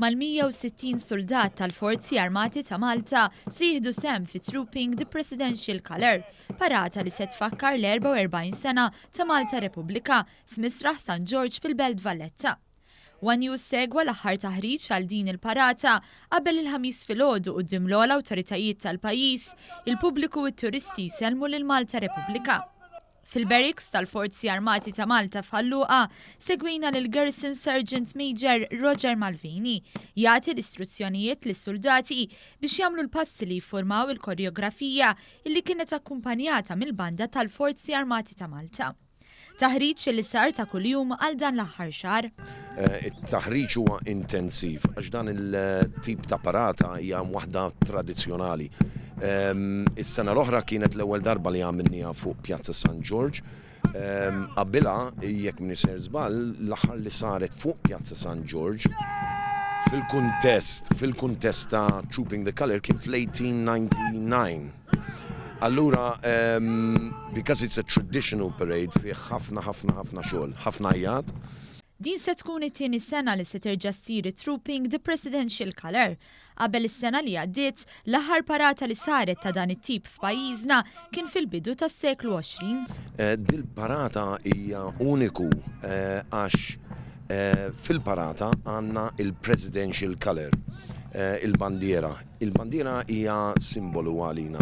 mal-160 soldat tal-Forzi Armati ta' Malta se jieħdu sehem fi Trooping the Presidential Colour, parata li se tfakkar l-44 sena ta' Malta Repubblika f'Misraħ San George fil-Belt Valletta. News segwa l-aħħar taħriġ għal din il-parata qabel il-ħamis filgħodu quddiem l-awtoritajiet tal-pajjiż, il-pubbliku u t-turisti selmu lil Malta Repubblika. Fil-barracks tal-Forzi Armati ta' Malta f'Ħalluqa segwina lil Garrison Sergeant Major Roger Malvini jagħti l-istruzzjonijiet lis-soldati biex jagħmlu l-passi li jiffurmaw il-koreografija illi kienet akkumpanjata mill-banda tal-Forzi Armati ta' Malta. Taħriġ li sar ta' kuljum għal dan l-aħħar xahar. It-taħriġ huwa intensiv għax dan il-tip ta' parata hija waħda tradizzjonali. Is-sena l-oħra kienet l-ewwel darba li għamilniha fuq Pjazza San George. Qabilha jekk min iser żball l-aħħar li saret fuq Pjazza San George fil-kuntest ta' Trooping the Colour kien fl-1899. Allura, because it's a traditional parade fih ħafna xogħol, ħafna jgħad. Din se tkun it-tieni sena li se terġa' ssir Trooping the Presidential Colour. Qabel is-sena li għaddiet, l-aħħar parata li saret ta' dan it-tip f'pajjiżna kien fil-bidu tas-seklu 20. Dil-parata hija uniku għax fil-parata għandna il-Presidential Colour. Il-bandiera. Il-bandiera hija simbolu għalina.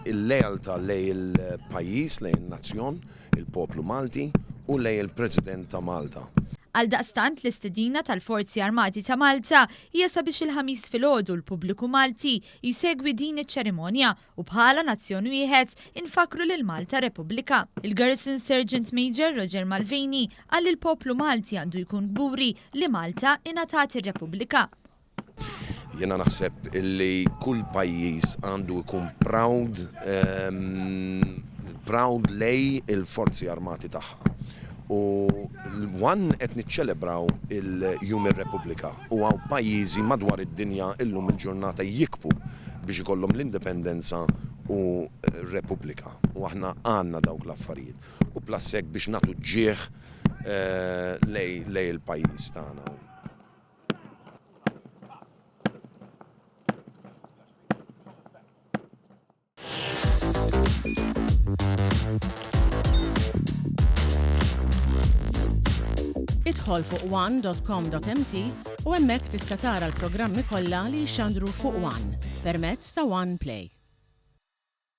Il-lealtà lej il-pajjiż, lej il-nazzjon, il-poplu Malti u lej il-President ta' Malta. Għaldaqstant l-istedina tal-Forzi Armati ta' Malta hija sabiex il-ħamis filgħodu l-pubbliku Malti jsegwi din iċ-ċerimonja u bħala nazzjon wieħed infakru lil Malta Repubblika. Il-Garrison Sergeant Major Roger Malvini qal il-poplu Malti għandu jkun gburi li Malta ingħatat ir-Repubblika. Jena naħseb illi kull pajjiż għandu jkun proud lej il-Forzi Armati tagħha. U qed niċċelebraw il-Jum ir-Repubblika u għaw pajjiżi madwar id-dinja illum il-ġurnata jikbu biex ikollhom l-indipendenza u r-Repubblika. U aħna għandna dawk l-affarijiet. U plassek biex nagħtu ġieħ lej il-pajjiż tagħna. Idħol fuq one.com.mt u hemmhekk tista' tara l-programmi kollha li jxandru fuq One permezz ta' One Play.